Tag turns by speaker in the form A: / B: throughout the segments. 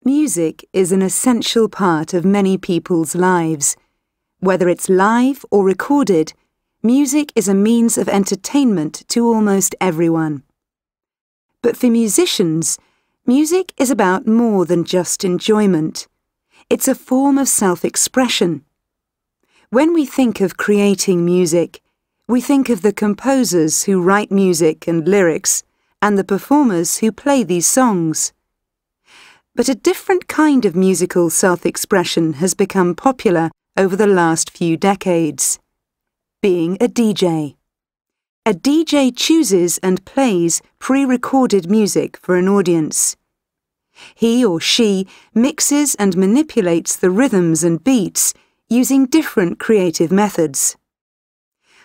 A: Music is an essential part of many people's lives. Whether it's live or recorded, music is a means of entertainment to almost everyone. But for musicians, music is about more than just enjoyment. It's a form of self-expression. When we think of creating music, we think of the composers who write music and lyrics, and the performers who play these songs. But a different kind of musical self-expression has become popular over the last few decades: being a DJ. A DJ chooses and plays pre-recorded music for an audience. He or she mixes and manipulates the rhythms and beats using different creative methods.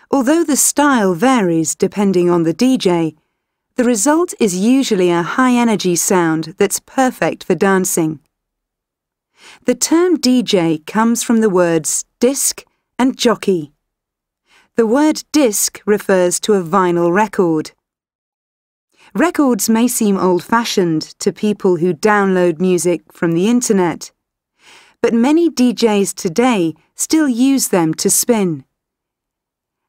A: Although the style varies depending on the DJ, the result is usually a high-energy sound that's perfect for dancing. The term DJ comes from the words disc and jockey. The word disc refers to a vinyl record. Records may seem old-fashioned to people who download music from the internet, but many DJs today still use them to spin.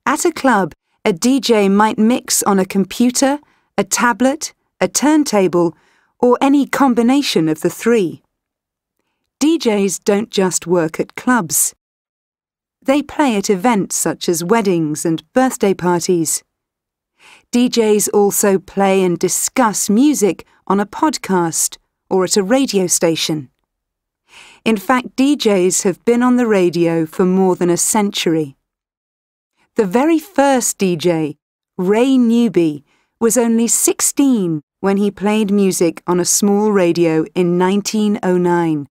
A: At a club, a DJ might mix on a computer, a tablet, a turntable, or any combination of the three. DJs don't just work at clubs. They play at events such as weddings and birthday parties. DJs also play and discuss music on a podcast or at a radio station. In fact, DJs have been on the radio for more than a century. The very first DJ, Ray Newby, was only 16 when he played music on a small radio in 1909.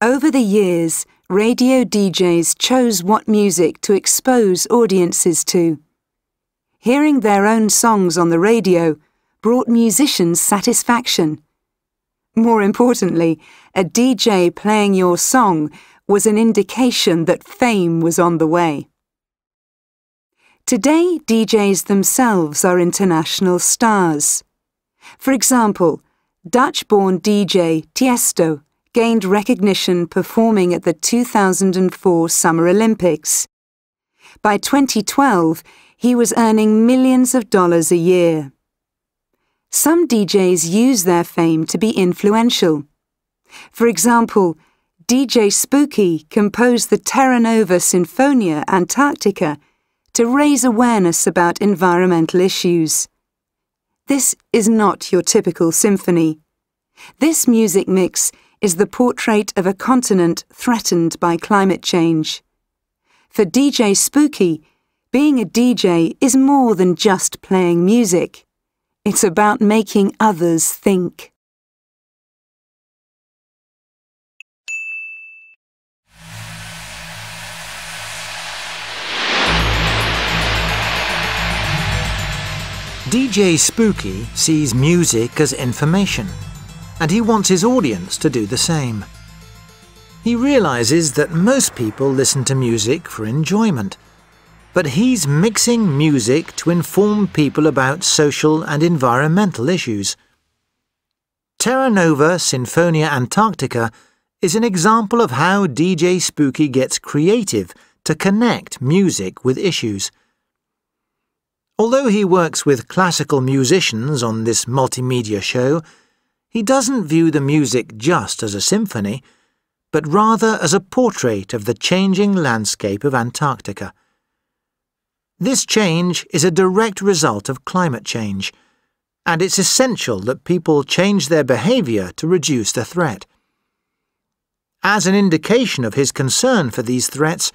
A: Over the years, radio DJs chose what music to expose audiences to. Hearing their own songs on the radio brought musicians satisfaction. More importantly, a DJ playing your song was an indication that fame was on the way. Today, DJs themselves are international stars. For example, Dutch-born DJ Tiesto gained recognition performing at the 2004 Summer Olympics. By 2012, he was earning millions of dollars a year. Some DJs use their fame to be influential. For example, DJ Spooky composed the Terra Nova Sinfonia Antarctica to raise awareness about environmental issues. This is not your typical symphony. This music mix is the portrait of a continent threatened by climate change. For DJ Spooky, being a DJ is more than just playing music. It's about making others think.
B: DJ Spooky sees music as information, and he wants his audience to do the same. He realizes that most people listen to music for enjoyment, but he's mixing music to inform people about social and environmental issues. Terra Nova Sinfonia Antarctica is an example of how DJ Spooky gets creative to connect music with issues. Although he works with classical musicians on this multimedia show, he doesn't view the music just as a symphony, but rather as a portrait of the changing landscape of Antarctica. This change is a direct result of climate change, and it's essential that people change their behaviour to reduce the threat. As an indication of his concern for these threats,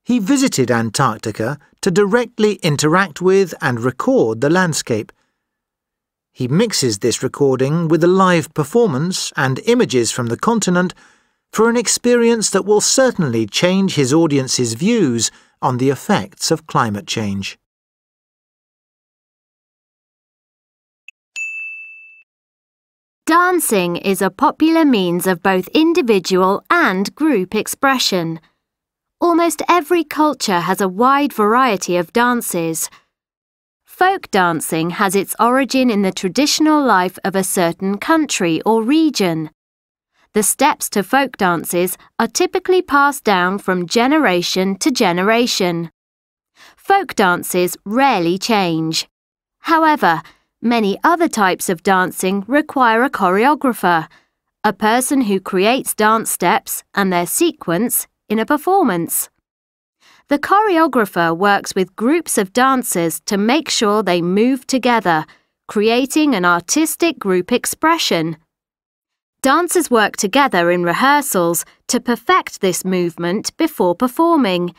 B: he visited Antarctica to directly interact with and record the landscape. He mixes this recording with a live performance and images from the continent for an experience that will certainly change his audience's views on the effects of climate change.
C: Dancing is a popular means of both individual and group expression. Almost every culture has a wide variety of dances. Folk dancing has its origin in the traditional life of a certain country or region. The steps to folk dances are typically passed down from generation to generation. Folk dances rarely change. However, many other types of dancing require a choreographer, a person who creates dance steps and their sequence in a performance. The choreographer works with groups of dancers to make sure they move together, creating an artistic group expression. Dancers work together in rehearsals to perfect this movement before performing.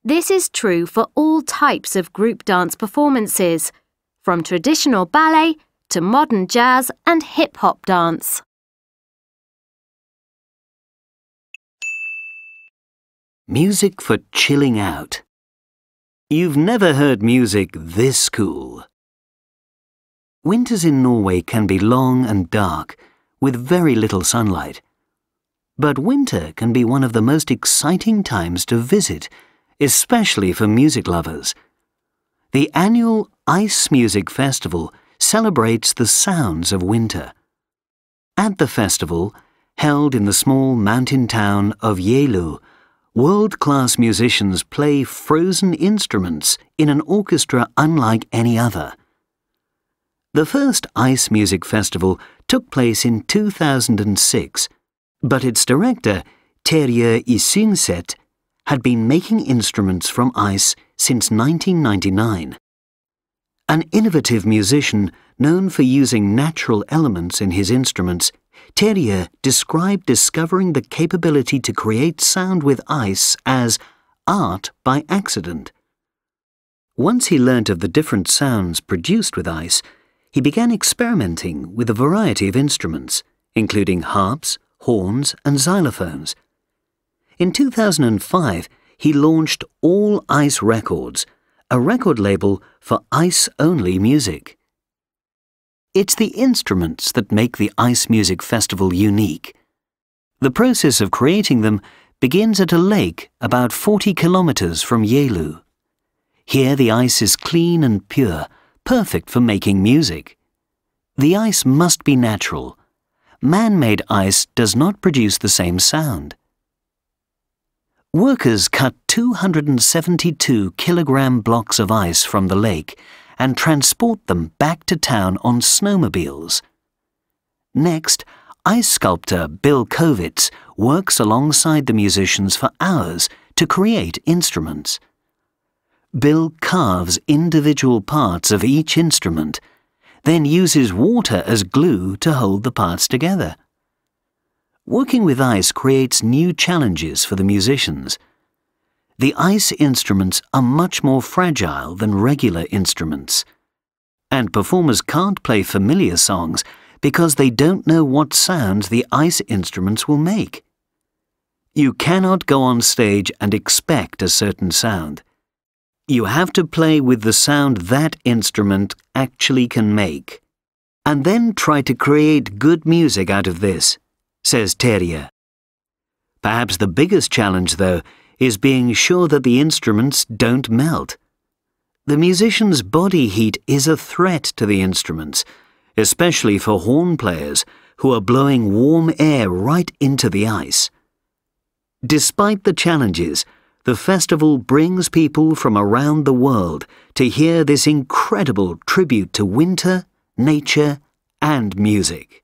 C: This is true for all types of group dance performances, from traditional ballet to modern jazz and hip-hop dance.
D: Music for chilling out. You've never heard music this cool. Winters in Norway can be long and dark, with very little sunlight. But winter can be one of the most exciting times to visit, especially for music lovers. The annual Ice Music Festival celebrates the sounds of winter. At the festival, held in the small mountain town of Geilo, world-class musicians play frozen instruments in an orchestra unlike any other. The first Ice Music Festival took place in 2006, but its director, Terra Nova, had been making instruments from ice since 1999. An innovative musician known for using natural elements in his instruments, Terra described discovering the capability to create sound with ice as art by accident. Once he learnt of the different sounds produced with ice, he began experimenting with a variety of instruments, including harps, horns, and xylophones. In 2005, he launched All Ice Records, a record label for ice-only music. It's the instruments that make the Ice Music Festival unique. The process of creating them begins at a lake about 40 kilometers from Geilo. Here the ice is clean and pure, perfect for making music. The ice must be natural. Man-made ice does not produce the same sound. Workers cut 272 kilogram blocks of ice from the lake and transport them back to town on snowmobiles. Next, ice sculptor Bill Kovitz works alongside the musicians for hours to create instruments. Bill carves individual parts of each instrument, then uses water as glue to hold the parts together. Working with ice creates new challenges for the musicians. The ice instruments are much more fragile than regular instruments, and performers can't play familiar songs because they don't know what sounds the ice instruments will make. You cannot go on stage and expect a certain sound. You have to play with the sound that instrument actually can make, and then try to create good music out of this, says Terra. Perhaps the biggest challenge, though, is being sure that the instruments don't melt. The musician's body heat is a threat to the instruments, especially for horn players who are blowing warm air right into the ice. Despite the challenges, the festival brings people from around the world to hear this incredible tribute to winter, nature, and music.